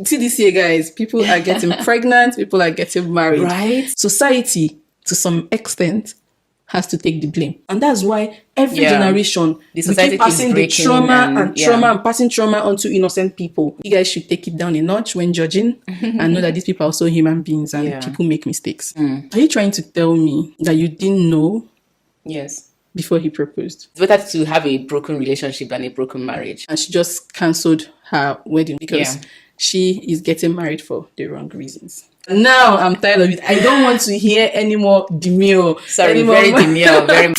See this year, guys, people are getting pregnant, people are getting married. Right. Society, to some extent, has to take the blame. And that's why every Yeah. generation, The society we keep keeps passing the breaking trauma and- trauma and passing trauma onto innocent people. You guys should take it down a notch when judging and know that these people are also human beings and Yeah. people make mistakes. Are you trying to tell me that you didn't know Yes. before he proposed? It's better to have a broken relationship than a broken marriage. And she just cancelled her wedding because Yeah. she is getting married for the wrong reasons. Now I'm tired of it. I don't want to hear any more demure. Sorry, any more- very demure, very.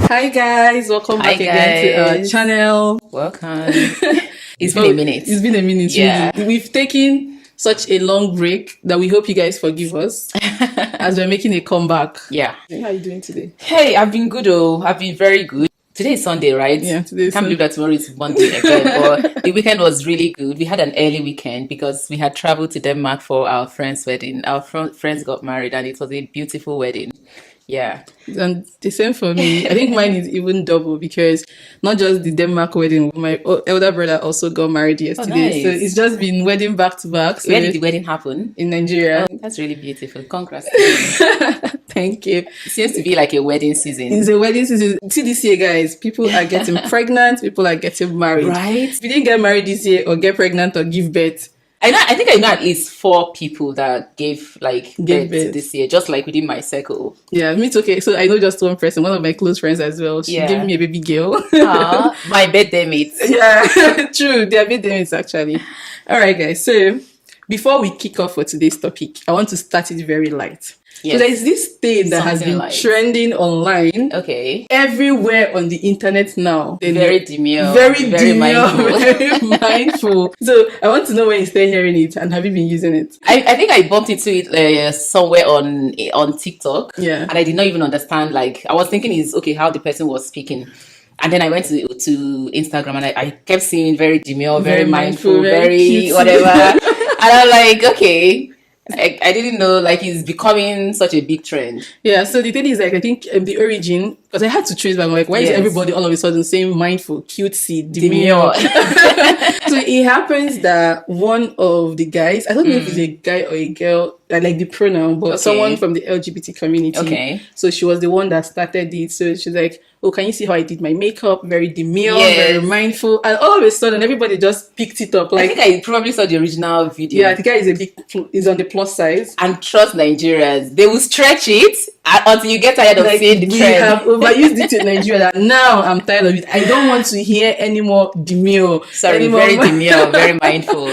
Hi guys, welcome Hi, back again to our guys. channel. Welcome. It's been a minute. It's been a minute. Yeah. Really. We've taken such a long break that we hope you guys forgive us as we're making a comeback. Yeah. How are you doing today? Hey, I've been good. I've been very good. Today is Sunday, right? Yeah, today is Can't believe that tomorrow is Monday again. But the weekend was really good. We had an early weekend because we had traveled to Denmark for our friend's wedding. Our friends got married, and it was a beautiful wedding. Yeah. And the same for me. I think mine is even double because not just the Denmark wedding, my elder brother also got married yesterday. nice. So it's just been wedding back to back. So Where did the wedding happen? in Nigeria. Oh, that's really beautiful. Congrats. Thank you. It seems to be like a wedding season. It's a wedding season. See this year, guys, people are getting pregnant, people are getting married. Right? If you didn't get married this year or get pregnant or give birth, I think I know at least 4 people that gave Gave birth birth. this year, just like within my circle. yeah, me too. Okay, so I know just one person, one of my close friends as well. She Yeah. gave me a baby girl. My birthday mates. Yeah, true. They are big days actually. All right, guys. So before we kick off for today's topic, I want to start it very light. Yes. So there's this thing that has Something been light. trending online. Okay. Everywhere on the internet now. Very demure. Very demure, mindful. very mindful. So I want to know when you start hearing it and have you been using it? I think I bumped into it somewhere on TikTok. Yeah. And I did not even understand. Like, I was thinking is okay how the person was speaking. And then I went to Instagram and I kept seeing very demure, very mindful, very cutesy. whatever. And I'm like, okay. I didn't know like it's becoming such a big trend. Yeah, so the thing is, like, I think the origin, because I had to trace back, like, why is Yes. everybody all of a sudden saying mindful, cutesy, demure? So it happens that one of the guys, I don't know if it's a guy or a girl, I like the pronoun, but Okay. someone from the LGBT community. Okay. So she was the one that started it. So she's like, oh, can you see how I did my makeup? Very demure, Yes. very mindful. And all of a sudden, everybody just picked it up. I Like, think I probably saw the original video. yeah, the guy is on the plus size. And trust Nigerians, they will stretch it until you get tired of Like, seeing the we trend. have overused it in Nigeria. That now I'm tired of it. I don't want to hear any more demure. Sorry, any more- very demure, very mindful.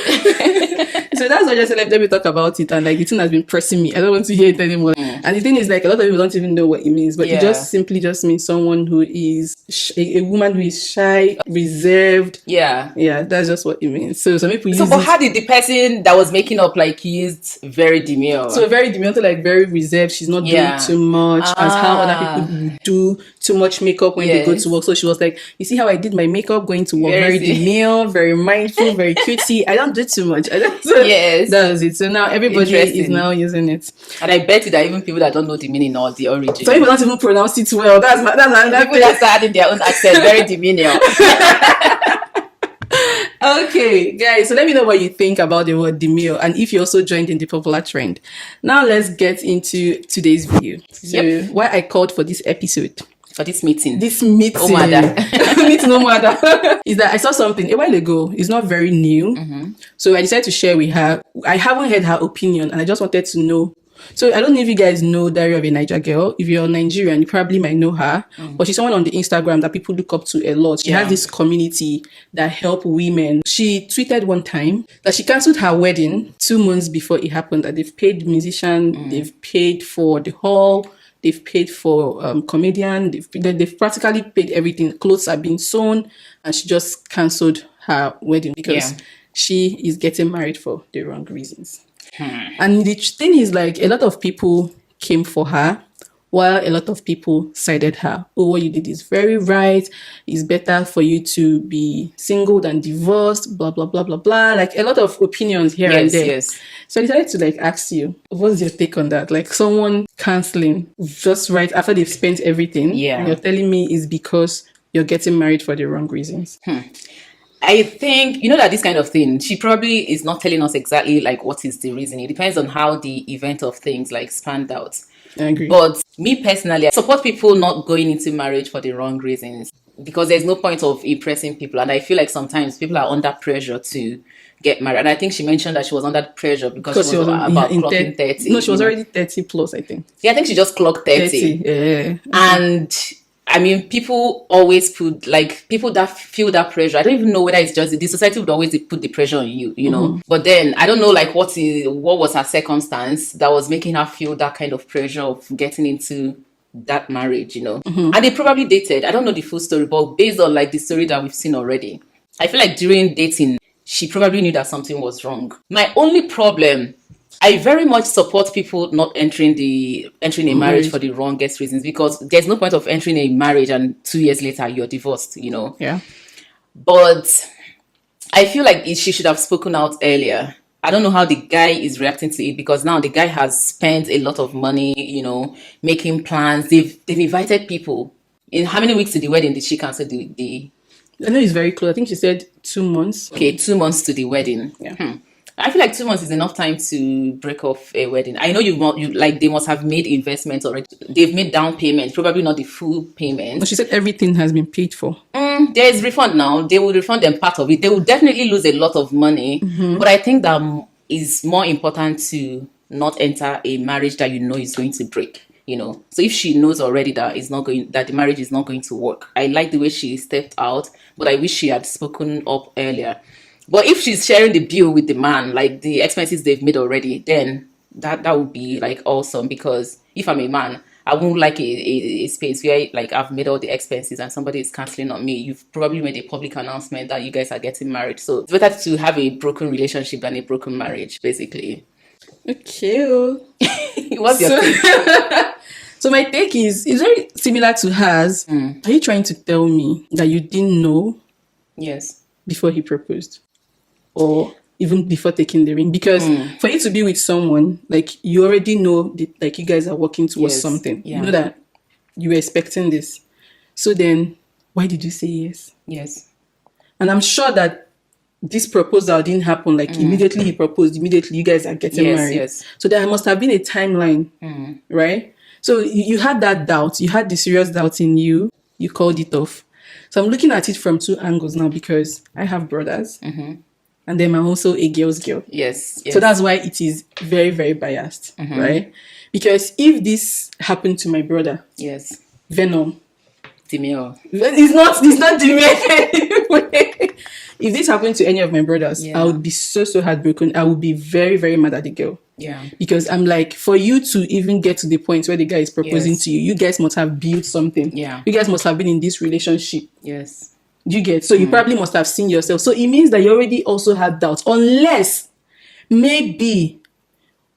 So that's why I just said, like, let me talk about it. And like, the thing has been pressing me. I don't want to hear it anymore. And the thing is, like, a lot of people don't even know what it means, but Yeah. it just simply just means someone who is a woman who is shy, reserved. Yeah. Yeah, that's just what it means. So some people So, use but it. how did the person that was making up like used very demure? So very demure, like very reserved. She's not Yeah. doing too much, as how Ah. other people do too much makeup when they go Yes. to work. So she was like, "You see how I did my makeup going to work? Very Very demure, very mindful, very cutesy. I don't do too much." So Yes. that was it. So now everybody is Interesting. now using it. And I bet you that even people that don't know the meaning or the origin, So people don't even pronounce it well. That's another people that start adding their own accent, very demure. Okay, guys, so let me know what you think about the word demure and if you also joined in the popular trend. Now let's get into today's video. So Yep. why I called for this episode, For this meeting. this meeting, Omada. meeting Omada, is that I saw something a while ago. It's not very new. So I decided to share with her. I haven't heard her opinion and I just wanted to know. So I don't know if you guys know Diary of a Niger Girl. If you're Nigerian, you probably might know her. But she's someone on the Instagram that people look up to a lot. She Yeah. has this community that help women. She tweeted one time that she cancelled her wedding 2 months before it happened. That they've paid musician, they've paid for the hall, they've paid for comedian, they've practically paid everything. Clothes are being sewn, and she just cancelled her wedding because Yeah. she is getting married for the wrong reasons. And the thing is, like, a lot of people came for her, while a lot of people sided her. Oh, what you did is very right. It's better for you to be single than divorced, blah, blah, blah, blah, blah. Like a lot of opinions here and Yes, there. yes. So I decided to like ask you, what's your take on that? Like someone canceling just right after they've spent everything. Yeah. And you're telling me it's because you're getting married for the wrong reasons. I think, that this kind of thing, she probably is not telling us exactly like what is the reason. It depends on how the event of things like spanned out. I agree. But me personally, I support people not going into marriage for the wrong reasons because there's no point of impressing people. And I feel like sometimes people are under pressure to get married. And I think she mentioned that she was under pressure because she was about clocking 30. No, she was already 30 plus, I think. Yeah, I think she just clocked 30. Yeah. And I mean, people always put, like, people that feel that pressure. I don't even know whether it's just the society would always put the pressure on you, know. But then I don't know, like, what was her circumstance that was making her feel that kind of pressure of getting into that marriage, And they probably dated. I don't know the full story, but based on like the story that we've seen already, I feel like during dating, she probably knew that something was wrong. My only problem, I very much support people not entering a marriage for the wrongest reasons because there's no point of entering a marriage and 2 years later you're divorced, Yeah. But I feel like she should have spoken out earlier. I don't know how the guy is reacting to it because now the guy has spent a lot of money, making plans. They've invited people. In how many weeks to the wedding did she cancel the I know it's very close. I think she said 2 months. Okay, 2 months to the wedding. Yeah. I feel like 2 months is enough time to break off a wedding. I know you like they must have made investments already. They've made down payment, probably not the full payment. But she said everything has been paid for. There is refund now. They will refund them part of it. They will definitely lose a lot of money. But I think that is more important to not enter a marriage that you know is going to break. So if she knows already that the marriage is not going to work, I like the way she stepped out, but I wish she had spoken up earlier. But if she's sharing the bill with the man, like the expenses they've made already, then that would be like awesome. Because if I'm a man, I won't like a space where like I've made all the expenses and somebody is canceling on me. You've probably made a public announcement that you guys are getting married. So it's better to have a broken relationship than a broken marriage, basically. Okay. What's your take? So my take is very similar to hers. Are you trying to tell me that you didn't know Yes. before he proposed? Or even before taking the ring? Because for you to be with someone, like you already know that, like you guys are working towards something. Yeah. You know that you were expecting this. So then why did you say yes? Yes. And I'm sure that this proposal didn't happen like immediately he proposed, immediately you guys are getting married. Yes. So there must have been a timeline, right? So you had that doubt, you had the serious doubt in you, you called it off. So I'm looking at it from two angles now because I have brothers and then I'm also a girl's girl. Yes. So that's why it is very, very biased, right? Because if this happened to my brother, Yes. Venom, Demure. it's not Demure. If this happened to any of my brothers, I would be so heartbroken. I would be very, very mad at the girl. Yeah. Because I'm like, for you to even get to the point where the guy is proposing to you, you guys must have built something. Yeah. You guys must have been in this relationship. Yes. You get? So you probably must have seen yourself. So it means that you already also had doubts. Unless maybe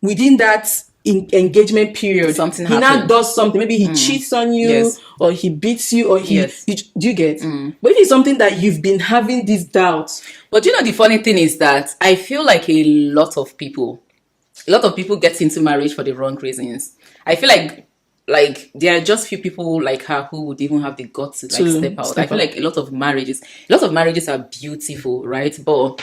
within that engagement period, Something he now happened. does something. Maybe he cheats on you, Yes. or he beats you, or he. Yes. Do you get? But if it's something that you've been having these doubts, But the funny thing is that I feel like a lot of people get into marriage for the wrong reasons. I feel like there are just few people like her who would even have the guts to step out. I feel like a lot of marriages are beautiful, right? But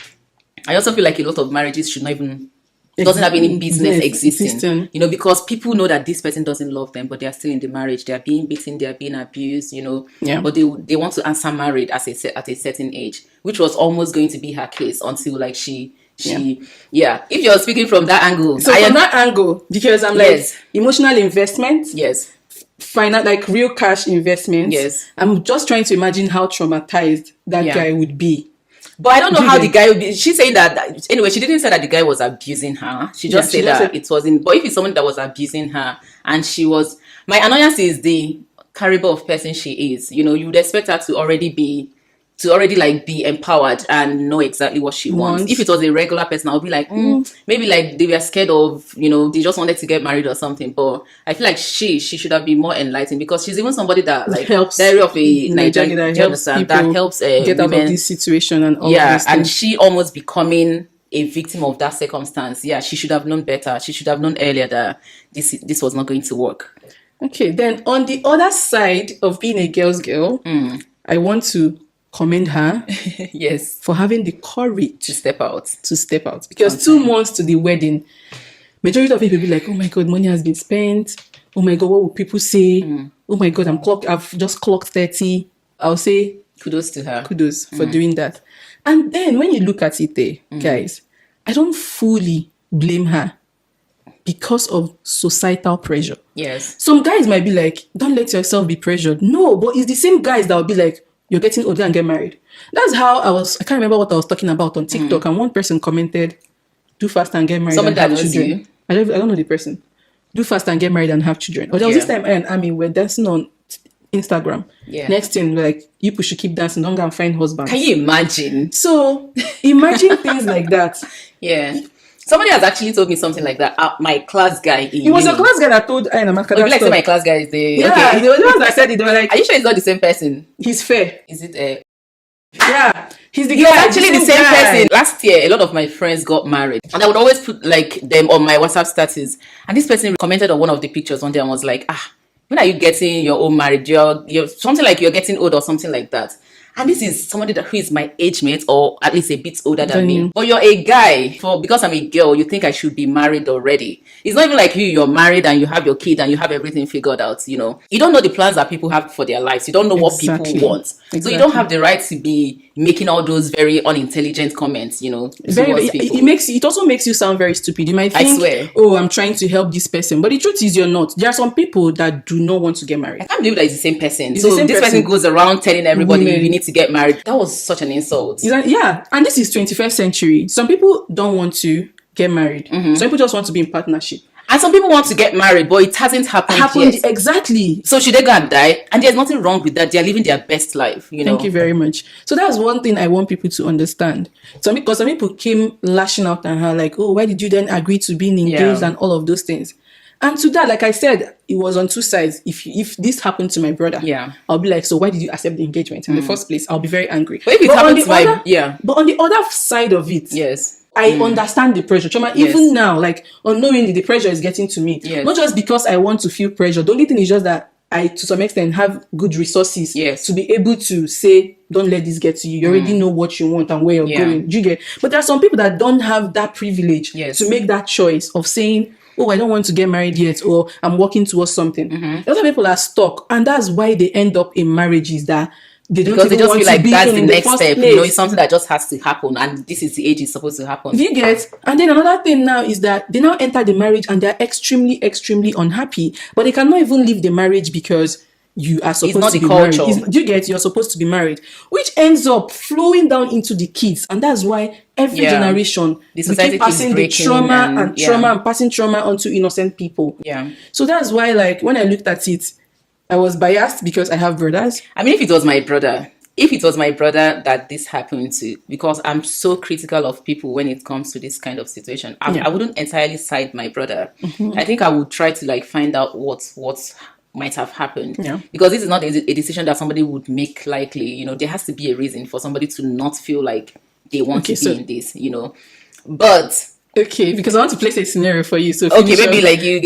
I also feel like a lot of marriages should not even doesn't have any business existing. Because people know that this person doesn't love them, but they are still in the marriage. They are being beaten, they are being abused, Yeah. But they want to answer married at a certain age, which was almost going to be her case until like she if you're speaking from that angle. So from that angle, because I'm like emotional investment, Yes. final like real cash investment. Yes. I'm just trying to imagine how traumatized that guy would be. But I don't know how the guy would be. She's saying that anyway. She didn't say that the guy was abusing her. She just said that it wasn't. But if it's someone that was abusing her, and she was, my annoyance is the caliber of person she is. You would expect her to already be to already like be empowered and know exactly what she wants. If it was a regular person, I would be like, maybe like they were scared of, they just wanted to get married or something. But I feel like she should have been more enlightened, because she's even somebody that like helps diary of a Nigerian, Nigerian, that helps get out women. of this situation and all Yeah, of those and things. she almost becoming a victim of that circumstance. Yeah, she should have known better. She should have known earlier that this was not going to work. Okay, then on the other side of being a girl's girl, I want to commend her Yes, for having the courage to step out. Because 2 months to the wedding, majority of people be like, oh my God, money has been spent. Oh my God, what will people say? Oh my God, I've just clocked 30. I'll say Kudos to her. kudos for doing that. And then when you look at it guys, I don't fully blame her because of societal pressure. Yes. Some guys might be like, don't let yourself be pressured. No, but it's the same guys that will be like, you're getting older and get married. That's how I can't remember what I was talking about on TikTok, and one person commented, do fast and get married Someone and have that knows children. you? I don't know the person. Do fast and get married and have children. Or there was this time we're dancing on Instagram. Yeah. Next thing, we're like, you should keep dancing, don't go and find husband. Can you imagine? So imagine things like that. Yeah. Somebody has actually told me something like that. My class guy. It was your class guy that told Aina Maka Would you that like to say stuff. my class guy is the Yeah, okay? they were the ones that said it. They were like, Are you sure it's not the same person? he's fair. Is it? Yeah, he's the He's guy. actually the same person. Last year, a lot of my friends got married, and I would always put like them on my WhatsApp status. And this person commented on one of the pictures one day and was like, when are you getting your own marriage? You're something like you're getting old or something like that. And this is somebody who is my age mate, or at least a bit older than me. But you're a guy. Because I'm a girl, you think I should be married already. It's not even like you're married and you have your kid and you have everything figured out, You don't know the plans that people have for their lives. You don't know what people want. So you don't have the right to be making all those very unintelligent comments, It also makes you sound very stupid. You might think, I swear. oh, I'm trying to help this person. But the truth is you're not. There are some people that do not want to get married. I can't believe that it's the same person. It's so the same this person goes around telling everybody you need to get married. That was such an insult. Yeah, and this is 21st century. Some people don't want to get married. Some people just want to be in partnership. And some people want to get married, but it hasn't happened yet. Exactly. So should they go and die? And there's nothing wrong with that. They're living their best life, Thank you very much. So that's one thing I want people to understand. Because some people came lashing out at her like, oh, why did you then agree to being engaged and all of those things? And to that, like I said, it was on two sides. If this happened to my brother, I'll be like, so why did you accept the engagement in the first place? I'll be very angry. But if it happened but on the other side of it, I understand the pressure. Choma, even now, like unknowingly, the pressure is getting to me. Not just because I want to feel pressure. The only thing is just that I, to some extent, have good resources to be able to say, don't let this get to you. You already know what you want and where you're going. Do you get? But there are some people that don't have that privilege to make that choice of saying, oh, I don't want to get married yet, or I'm working towards something. A lot of people are stuck, and that's why they end up in marriages that they don't because they just feel like that's the next step. Place. It's something that just has to happen, and this is the age it's supposed to happen. Do you get? And then another thing now is that they now enter the marriage and they're extremely, extremely unhappy, but they cannot even leave the marriage because you are supposed to be married. Do you get? You're supposed to be married, which ends up flowing down into the kids, and that's why every generation the society keep passing the trauma and passing trauma onto innocent people. So that's why, like, when I looked at it, I was biased because I have brothers. I mean, if it was my brother that this happened to, because I'm so critical of people when it comes to this kind of situation, I wouldn't entirely side my brother. I think I would try to like find out what might have happened, because this is not a decision that somebody would make lightly. There has to be a reason for somebody to not feel like they want to be in this. But because I want to place a scenario for you. So maybe like you,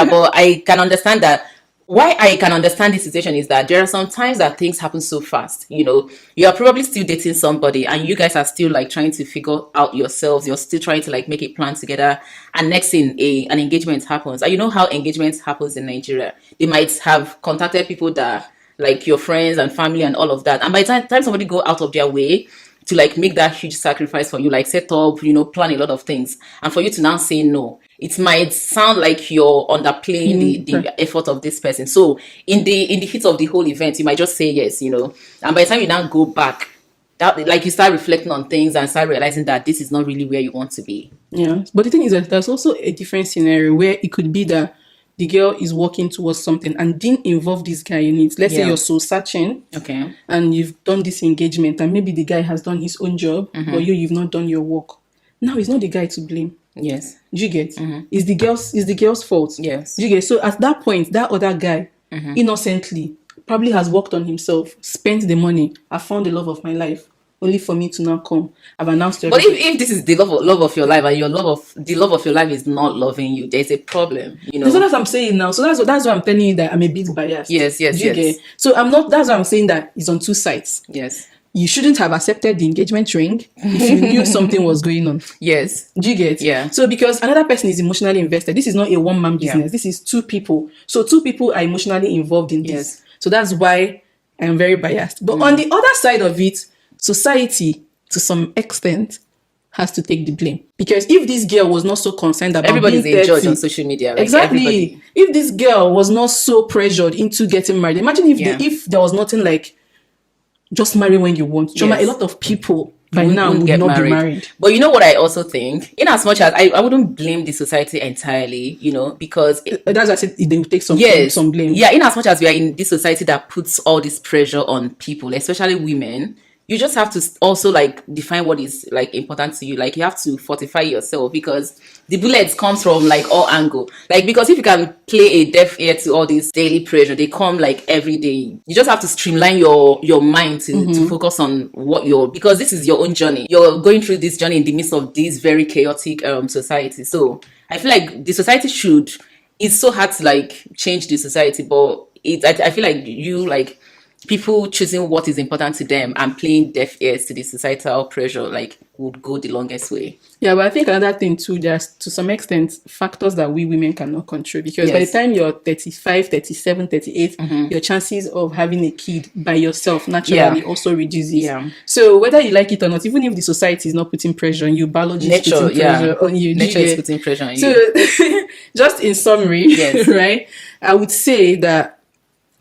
but I can understand that. Why I can understand this situation is that there are some times that things happen so fast. You are probably still dating somebody and you guys are still like trying to figure out yourselves. You're still trying to like make a plan together. And next thing, an engagement happens. And you know how engagement happens in Nigeria. They might have contacted people that like your friends and family and all of that. And by the time somebody go out of their way to like make that huge sacrifice for you, like set up, plan a lot of things. And for you to now say no, it might sound like you're underplaying the effort of this person. So in the heat of the whole event, you might just say yes, And by the time you now go back, that like you start reflecting on things and start realizing that this is not really where you want to be. Yeah. But the thing is that there's also a different scenario where it could be that the girl is working towards something and didn't involve this guy in it. Let's say you're so searching, Okay. and you've done this engagement, and maybe the guy has done his own job, but you've not done your work. Now it's not the guy to blame. Yes. Do you get? It's the girl's fault. Yes. Do you get? So at that point, that other guy innocently probably has worked on himself, spent the money. I found the love of my life, only for me to now come. I've announced to But everybody. if this is the love of your life, and the love of your life is not loving you, there's a problem. You know. So that's what I'm saying now. So that's why I'm telling you that I'm a bit biased. Yes, yes, Do you yes. get? So I'm not. That's why I'm saying that it's on two sides. Yes. You shouldn't have accepted the engagement ring if you knew something was going on. Yes. Do you get? Yeah. So because another person is emotionally invested, this is not a one-man business. This is two people. So two people are emotionally involved in this. Yes. So that's why I'm very biased. But on the other side of it, society, to some extent, has to take the blame. Because if this girl was not so concerned about Everybody's being a judge 30, on social media. Like exactly. everybody. If this girl was not so pressured into getting married, imagine if if there was nothing like just marry when you want. Choma, Yes. a lot of people by Wouldn't now would get not be married. But you know what I also think? In as much as I wouldn't blame the society entirely, you know, because That's why I said they will take some blame. yeah, in as much as we are in this society that puts all this pressure on people, especially women, you just have to also like define what is like important to you. Like you have to fortify yourself, because the bullets comes from like all angle. Like, because if you can play a deaf ear to all this daily pressure, they come like every day. You just have to streamline your mind to focus on what because this is your own journey. You're going through this journey in the midst of this very chaotic society. So I feel like the society should. It's so hard to like change the society, but I feel like people choosing what is important to them and playing deaf ears to the societal pressure like would go the longest way. Yeah, but I think another thing too, there's to some extent factors that we women cannot control, because by the time you're 35, 37, 38, your chances of having a kid by yourself naturally also reduces. Yeah. So whether you like it or not, even if the society is not putting pressure on you, biology is putting pressure on you. Nature is putting pressure on you. So just in summary, right, I would say that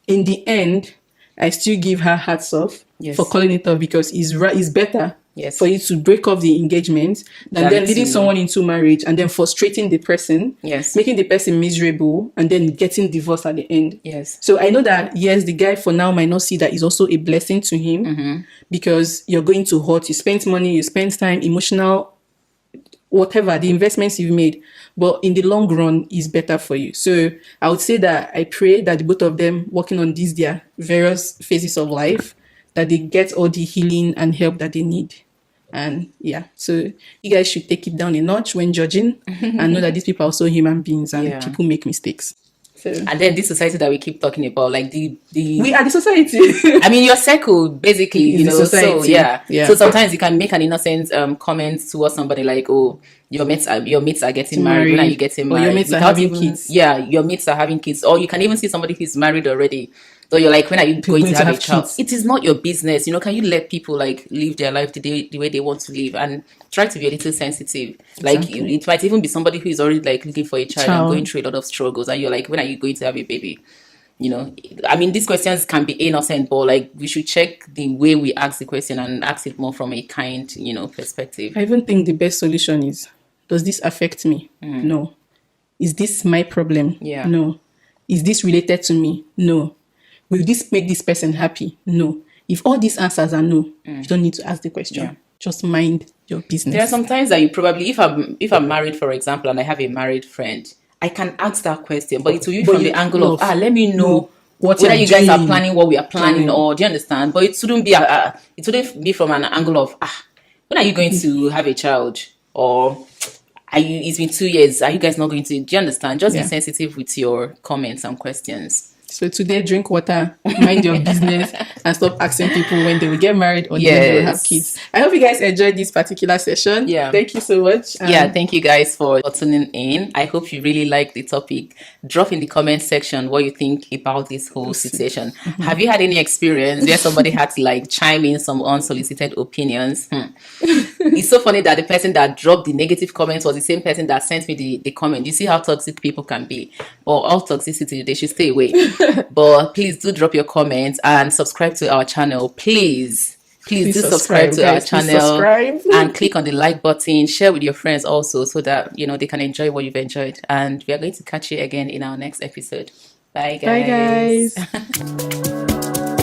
in the end, I still give her hats off for calling it off, because it's better for you to break off the engagement than then leading someone into marriage and then frustrating the person, making the person miserable, and then getting divorced at the end. So I know that, yes, the guy for now might not see that is also a blessing to him, because you're going to hurt, you spent money, you spent time, emotional, whatever, the investments you've made, but in the long run is better for you. So I would say that I pray that the both of them working on these their various phases of life, that they get all the healing and help that they need. And so you guys should take it down a notch when judging and know that these people are also human beings and people make mistakes. So, and then this society that we keep talking about, like we are the society. I mean, your circle basically, you know. So so sometimes you can make an innocent comment towards somebody like, "Oh, your mates are getting married. When are you getting married? Or your mates are having kids. Yeah, your mates are having kids. Or you can even see somebody who's married already. So you're like, when are you going to have a child? Kids. It is not your business. You know, can you let people like live their life the way they want to live, and try to be a little sensitive? Like it might even be somebody who is already like looking for a child and going through a lot of struggles, and you're like, when are you going to have a baby? You know, I mean, these questions can be innocent, but like we should check the way we ask the question and ask it more from a kind, you know, perspective. I even think the best solution is, does this affect me? No. Is this my problem? No. Is this related to me? No. Will this make this person happy? No. If all these answers are no, you don't need to ask the question. Just mind your business. There are some times that you probably, if I'm married, for example, and I have a married friend, I can ask that question, but it will be from the angle of, let me know whether you guys are planning what we are planning, or do you understand? But it shouldn't be from an angle of, when are you going to have a child? Or it's been 2 years, are you guys not going to? Do you understand? Just be sensitive with your comments and questions. So today, drink water, mind your business, and stop asking people when they will get married or when they will have kids. I hope you guys enjoyed this particular session. Thank you so much. Thank you guys for tuning in. I hope you really like the topic. Drop in the comment section what you think about this whole situation. Have you had any experience where somebody had to like chime in some unsolicited opinions? It's so funny that the person that dropped the negative comments was the same person that sent me the comment. You see how toxic people can be, or all toxicity, they should stay away. But please do drop your comments and subscribe to our channel, please. Please do subscribe to our guys. Please channel subscribe. and click on the like button. Share with your friends also, so that they can enjoy what you've enjoyed. And we are going to catch you again in our next episode. Bye, Bye, guys. guys.